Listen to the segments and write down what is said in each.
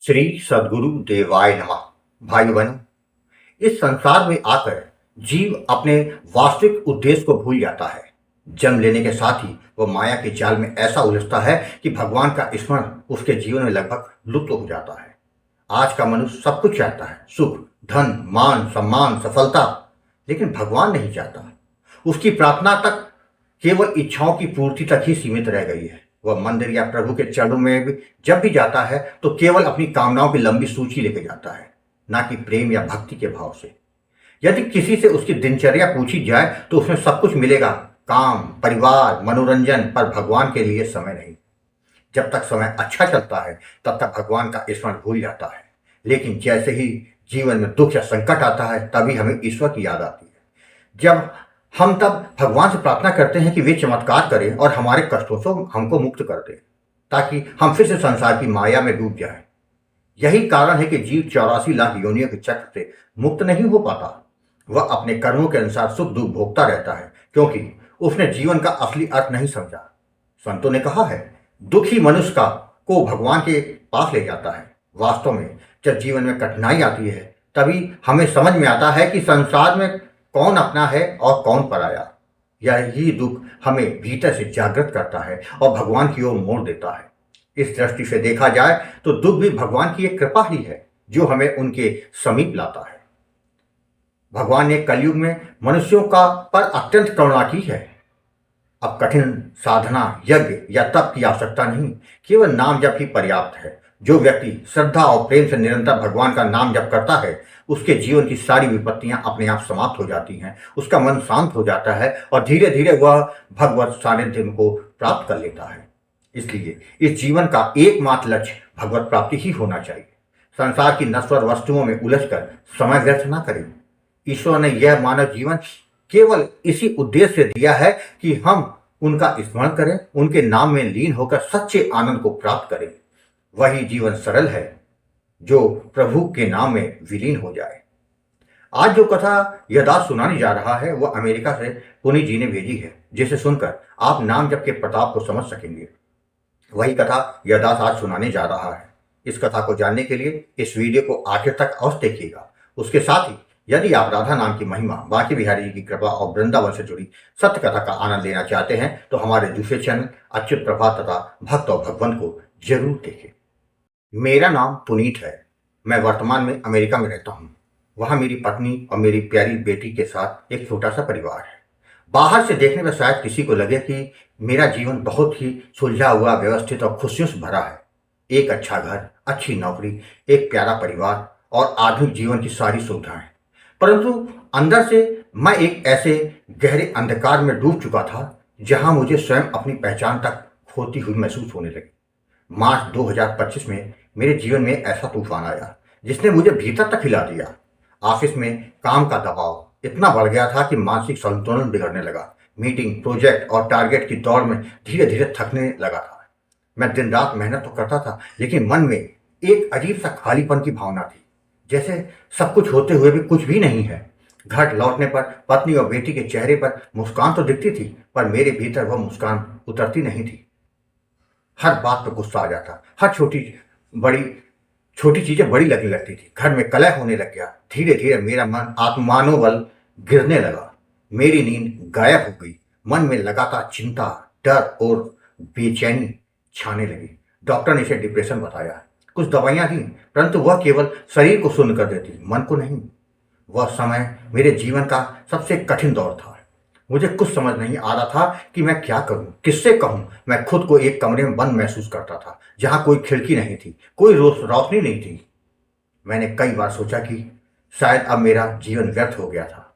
श्री सद्गुरु देवाय नमः। भाई बहनों, इस संसार में आकर जीव अपने वास्तविक उद्देश्य को भूल जाता है। जन्म लेने के साथ ही वह माया के जाल में ऐसा उलझता है कि भगवान का स्मरण उसके जीवन में लगभग लुप्त हो जाता है। आज का मनुष्य सब कुछ चाहता है, सुख, धन, मान, सम्मान, सफलता, लेकिन भगवान नहीं चाहता। उसकी प्रार्थना तक केवल इच्छाओं की पूर्ति तक ही सीमित रह गई है। वह मंदिर या प्रभु के चरणों में भी जब भी जाता है तो केवल अपनी कामनाओं की लंबी सूची लेकर जाता है, ना कि प्रेम या भक्ति के भाव से। यदि किसी से उसकी दिनचर्या पूछी जाए तो उसमें सब कुछ मिलेगा, काम, परिवार, मनोरंजन, पर भगवान के लिए समय नहीं। जब तक समय अच्छा चलता है तब तक भगवान का स्मरण भूल जाता है, लेकिन जैसे ही जीवन में दुख या संकट आता है तभी हमें ईश्वर की याद आती है। जब हम तब भगवान से प्रार्थना करते हैं कि वे चमत्कार करें और हमारे कष्टों से हमको मुक्त कर दें, ताकि हम फिर से संसार की माया में डूब जाएं। यही कारण है कि जीव 84 लाख योनियों के चक्र से मुक्त नहीं हो पाता। वह अपने कर्मों के अनुसार सुख दुख भोगता रहता है, क्योंकि उसने जीवन का असली अर्थ नहीं समझा। संतों ने कहा है, दुखी मनुष्य को भगवान के पास ले जाता है। वास्तव में जब जीवन में कठिनाई आती है तभी हमें समझ में आता है कि संसार में कौन अपना है और कौन पराया। यही दुख हमें भीतर से जागृत करता है और भगवान की ओर मोड़ देता है। इस दृष्टि से देखा जाए तो दुख भी भगवान की एक कृपा ही है, जो हमें उनके समीप लाता है। भगवान ने कलयुग में मनुष्यों का पर अत्यंत करुणा की है। अब कठिन साधना, यज्ञ या तप की आवश्यकता नहीं, केवल नाम जप ही पर्याप्त है। जो व्यक्ति श्रद्धा और प्रेम से निरंतर भगवान का नाम जप करता है, उसके जीवन की सारी विपत्तियां अपने आप समाप्त हो जाती हैं। उसका मन शांत हो जाता है और धीरे धीरे वह भगवत सानिध्य को प्राप्त कर लेता है। इसलिए इस जीवन का एकमात्र लक्ष्य भगवत प्राप्ति ही होना चाहिए। संसार की नश्वर वस्तुओं में उलझकर समय व्यर्थ न करें। ईश्वर ने यह मानव जीवन केवल इसी उद्देश्य से दिया है कि हम उनका स्मरण करें, उनके नाम में लीन होकर सच्चे आनंद को प्राप्त करें। वही जीवन सरल है जो प्रभु के नाम में विलीन हो जाए। आज जो कथा यदास सुनाने जा रहा है वह अमेरिका से पुनीत जी ने भेजी है, जिसे सुनकर आप नाम जप के प्रताप को समझ सकेंगे। वही कथा यदास आज सुनाने जा रहा है। इस कथा को जानने के लिए इस वीडियो को आखिर तक अवश्य देखिएगा। उसके साथ ही यदि आप राधा नाम की महिमा, बांके बिहारी जी की कृपा और वृंदावन से जुड़ी सत्य कथा का आनंद लेना चाहते हैं तो हमारे दूसरे चैनल अच्युत प्रभात तथा भक्त और भगवंत को जरूर देखें। मेरा नाम पुनीत है। मैं वर्तमान में अमेरिका में रहता हूँ। वहाँ मेरी पत्नी और मेरी प्यारी बेटी के साथ एक छोटा सा परिवार है। बाहर से देखने में शायद किसी को लगे कि मेरा जीवन बहुत ही सुलझा हुआ, व्यवस्थित और खुशियों से भरा है। एक अच्छा घर, अच्छी नौकरी, एक प्यारा परिवार और आधुनिक जीवन की सारी सुविधाएं। परंतु अंदर से मैं एक ऐसे गहरे अंधकार में डूब चुका था जहां मुझे स्वयं अपनी पहचान तक खोती हुई महसूस होने लगी। मार्च 2025 में मेरे जीवन में ऐसा तूफान आया जिसने मुझे भीतर तक हिला दिया। ऑफिस में काम का दबाव इतना बढ़ गया था कि मानसिक संतुलन बिगड़ने लगा। मीटिंग, प्रोजेक्ट और टारगेट की दौड़ में धीरे धीरे थकने लगा था। मैं दिन रात मेहनत तो करता था, लेकिन मन में एक अजीब सा खालीपन की भावना थी, जैसे सब कुछ होते हुए भी कुछ भी नहीं है। घर लौटने पर पत्नी और बेटी के चेहरे पर मुस्कान तो दिखती थी, पर मेरे भीतर वह मुस्कान उतरती नहीं थी। हर बात पर गुस्सा आ जाता, हर छोटी चीजें बड़ी लगने लगती थी। घर में कलह होने लग गया। धीरे धीरे मेरा मन आत्मानोबल गिरने लगा। मेरी नींद गायब हो गई। मन में लगातार चिंता, डर और बेचैनी छाने लगी। डॉक्टर ने इसे डिप्रेशन बताया। कुछ दवाइयां दी, परंतु वह केवल शरीर को शून्य कर देती, मन को नहीं। वह समय मेरे जीवन का सबसे कठिन दौर था। मुझे कुछ समझ नहीं आ रहा था कि मैं क्या करूं, किससे कहूं। मैं खुद को एक कमरे में बंद महसूस करता था, जहां कोई खिड़की नहीं थी, कोई रोशनी नहीं थी। मैंने कई बार सोचा कि शायद अब मेरा जीवन व्यर्थ हो गया था।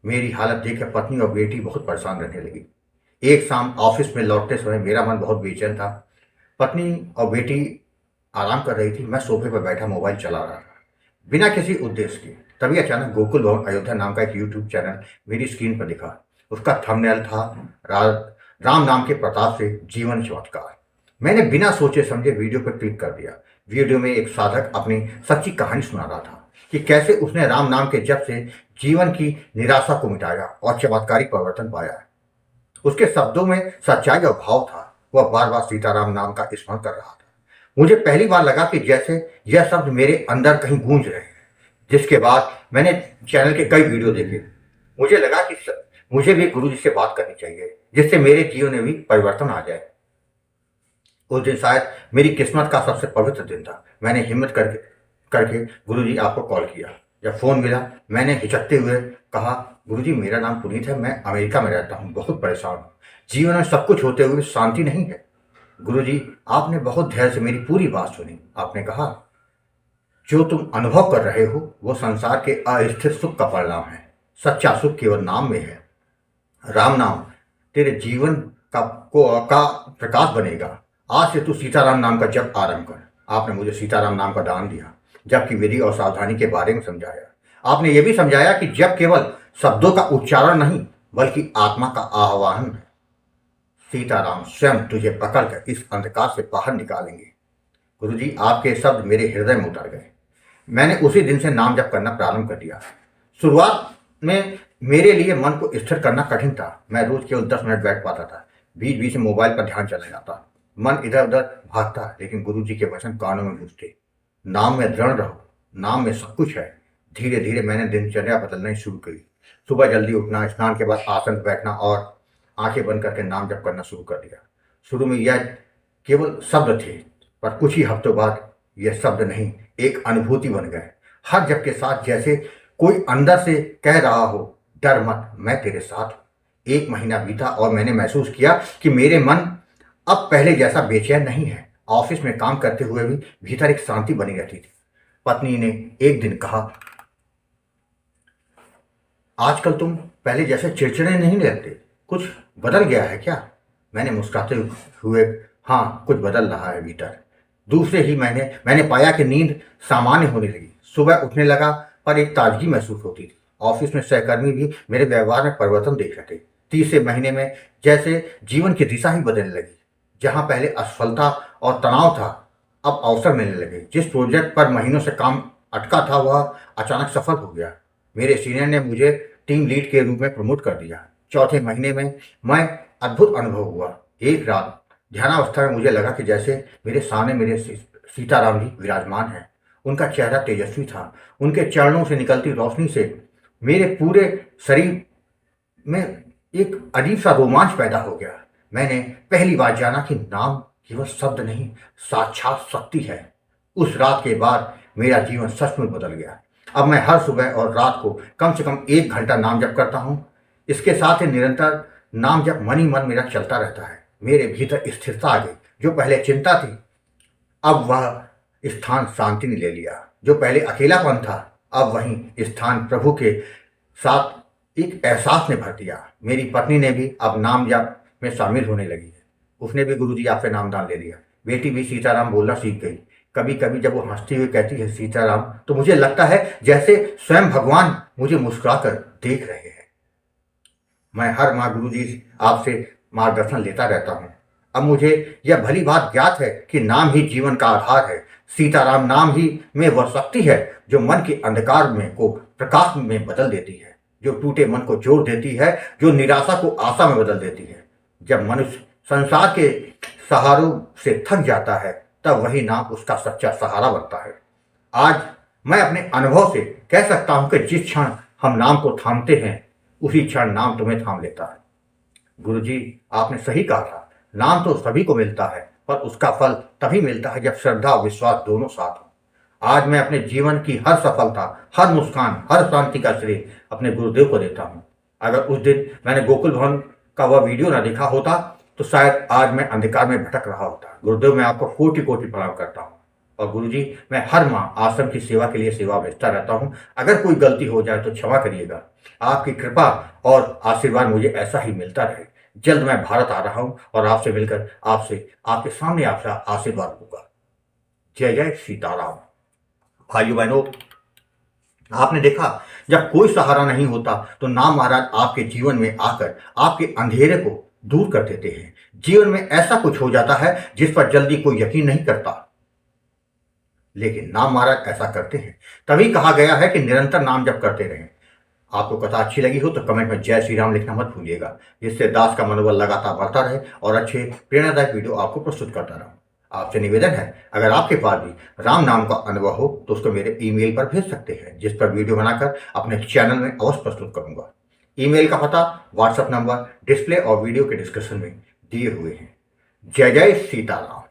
मेरी हालत देखकर पत्नी और बेटी बहुत परेशान रहने लगी। एक शाम ऑफिस में लौटते समय मेरा मन बहुत बेचैन था। पत्नी और बेटी आराम कर रही थी। मैं सोफे पर बैठा मोबाइल चला रहा था, बिना किसी उद्देश्य के। तभी अचानक गोकुल भवन अयोध्या नाम का एक यूट्यूब चैनल मेरी स्क्रीन पर दिखा। उसका थंबनेल था राम नाम के प्रताप से जीवन चमत्कार। मैंने बिना सोचे समझे वीडियो पर क्लिक कर दिया। वीडियो में एक साधक अपनी सच्ची कहानी सुना रहा था कि कैसे उसने राम नाम के जप से जीवन की निराशा को मिटाया और चमत्कारिक परिवर्तन पाया। उसके शब्दों में सच्चाई और भाव था। वह बार बार सीताराम नाम का स्मरण कर रहा था। मुझे पहली बार लगा कि जैसे यह शब्द मेरे अंदर कहीं गूंज रहे हैं। जिसके बाद मैंने चैनल के कई वीडियो देखे। मुझे लगा कि मुझे भी गुरु जी से बात करनी चाहिए, जिससे मेरे जीवन में भी परिवर्तन आ जाए। उस दिन शायद मेरी किस्मत का सबसे पवित्र दिन था। मैंने हिम्मत करके करके गुरु जी आपको कॉल किया। जब फ़ोन मिला, मैंने हिचकते हुए कहा, गुरु जी मेरा नाम पुनीत है, मैं अमेरिका में रहता हूँ, बहुत परेशान हूँ, जीवन में सब कुछ होते हुए भी शांति नहीं है। गुरु जी आपने बहुत धैर्य से मेरी पूरी बात सुनी। आपने कहा, जो तुम अनुभव कर रहे हो वो संसार के अस्थिर सुख का परिणाम है। सच्चा सुख केवल नाम में है। राम नाम तेरे जीवन का प्रकाश बनेगा। आज से तू सीताराम नाम का जप आरंभ कर। आपने मुझे सीताराम नाम का दान दिया, जप की विधि और सावधानी के बारे में समझाया। आपने यह भी समझाया कि जप केवल शब्दों का उच्चारण नहीं, बल्कि आत्मा का आह्वान है। सीताराम स्वयं तुझे पकड़कर इस अंधकार से बाहर निकालेंगे। गुरुजी आपके शब्द मेरे हृदय में उतर गए। मैंने उसी दिन से नाम जप करना प्रारंभ कर दिया। शुरुआत में मेरे लिए मन को स्थिर करना कठिन था। मैं रोज केवल 10 मिनट बैठ पाता था। बीच बीच में मोबाइल पर ध्यान चला जाता, मन इधर उधर भागता, लेकिन गुरुजी के वचन कानों में गूंजते। नाम में दृढ़ रहो, नाम में सब कुछ है। धीरे धीरे मैंने दिनचर्या बदलना शुरू की। सुबह जल्दी उठना, स्नान के बाद आसन पर बैठना और आंखें बंद करके नाम जप करना शुरू कर दिया। शुरू में यह केवल शब्द थे, पर कुछ ही हफ्तों बाद यह शब्द नहीं, एक अनुभूति बन गए। हर जप के साथ जैसे कोई अंदर से कह रहा हो, डर मत, मैं तेरे साथ हूं। 1 महीना बीता और मैंने महसूस किया कि मेरे मन अब पहले जैसा बेचैन नहीं है। ऑफिस में काम करते हुए भी भीतर एक शांति बनी रहती थी। पत्नी ने एक दिन कहा, आजकल तुम पहले जैसे चिड़चिड़े नहीं लगते, कुछ बदल गया है क्या? मैंने मुस्कुराते हुए, हाँ कुछ बदल रहा है भीतर। दूसरे ही मैंने पाया कि नींद सामान्य होने लगी। सुबह उठने लगा पर एक ताजगी महसूस होती थी। ऑफिस में सहकर्मी भी मेरे व्यवहार में परिवर्तन देख रहे थे। तीसरे महीने में जैसे जीवन की दिशा ही बदलने लगी। जहां पहले असफलता और तनाव था, अब अवसर मिलने लगे। जिस प्रोजेक्ट पर महीनों से काम अटका था वह अचानक सफल हो गया। मेरे सीनियर ने मुझे टीम लीड के रूप में प्रमोट कर दिया। चौथे महीने में मैं अद्भुत अनुभव हुआ। एक रात ध्यानावस्था में मुझे लगा कि जैसे मेरे सामने मेरे सीताराम जी विराजमान हैं। उनका चेहरा तेजस्वी था। उनके चरणों से निकलती रोशनी से मेरे पूरे शरीर में एक अजीब सा रोमांच पैदा हो गया। मैंने पहली बार जाना कि नाम केवल शब्द नहीं, साक्षात शक्ति है। उस रात के बाद मेरा जीवन सचमुच बदल गया। अब मैं हर सुबह और रात को कम से कम 1 घंटा नाम जप करता हूँ। इसके साथ ही निरंतर नाम जप मन ही मन मेरा चलता रहता है। मेरे भीतर स्थिरता आ गई। जो पहले चिंता थी, अब वह स्थान शांति ने ले लिया। जो पहले अकेलापन था, अब वहीं स्थान प्रभु के साथ एक एहसास ने भर दिया। मेरी पत्नी ने भी अब नाम जप में शामिल होने लगी है। उसने भी गुरुजी आपसे नामदान ले लिया। बेटी भी सीताराम बोलना सीख गई। कभी कभी जब वो हंसती हुई कहती है सीताराम, तो मुझे लगता है जैसे स्वयं भगवान मुझे मुस्कुराकर देख रहे हैं। मैं हर माह गुरुजी आपसे मार्गदर्शन लेता रहता हूँ। अब मुझे यह भली बात ज्ञात है कि नाम ही जीवन का आधार है। सीताराम नाम ही में वह शक्ति है जो मन के अंधकार में को प्रकाश में बदल देती है, जो टूटे मन को जोड़ देती है, जो निराशा को आशा में बदल देती है। जब मनुष्य संसार के सहारों से थक जाता है, तब वही नाम उसका सच्चा सहारा बनता है। आज मैं अपने अनुभव से कह सकता हूं कि जिस क्षण हम नाम को थामते हैं, उसी क्षण नाम तुम्हें थाम लेता है। गुरुजी आपने सही कहा था, नाम तो सभी को मिलता है, पर उसका फल तभी मिलता है जब श्रद्धा और विश्वास दोनों साथ हो। आज मैं अपने जीवन की हर सफलता, हर मुस्कान, हर शांति का श्रेय अपने गुरुदेव को देता हूँ। अगर उस दिन मैंने गोकुल भवन का वह वीडियो ना देखा होता, तो शायद आज मैं अंधकार में भटक रहा होता। गुरुदेव मैं आपको कोटि कोटि प्रणाम करता हूँ। और गुरुजी मैं हर माह आश्रम की सेवा के लिए सेवा भेजता रहता हूँ। अगर कोई गलती हो जाए तो क्षमा करिएगा। आपकी कृपा और आशीर्वाद मुझे ऐसा ही मिलता रहे। जल्द मैं भारत आ रहा हूँ और आपसे मिलकर आपके सामने आपका आशीर्वाद दूंगा। जय जय सीताराम। भाइयों बहनों, आपने देखा, जब कोई सहारा नहीं होता तो नाम महाराज आपके जीवन में आकर आपके अंधेरे को दूर कर देते हैं। जीवन में ऐसा कुछ हो जाता है जिस पर जल्दी कोई यकीन नहीं करता, लेकिन नाम महाराज ऐसा करते हैं। तभी कहा गया है कि निरंतर नाम जप करते रहें। आपको कथा अच्छी लगी हो तो कमेंट में जय श्री राम लिखना मत भूलिएगा, जिससे दास का मनोबल लगातार बढ़ता रहे और अच्छे प्रेरणादायक वीडियो आपको प्रस्तुत करता रहूं। आपसे निवेदन है, अगर आपके पास भी राम नाम का अनुभव हो तो उसको मेरे ईमेल पर भेज सकते हैं, जिस पर वीडियो बनाकर अपने चैनल में अवश्य प्रस्तुत करूंगा। ईमेल का पता, व्हाट्सएप नंबर डिस्प्ले और वीडियो के डिस्क्रिप्शन में दिए हुए हैं। जय जय सीताराम।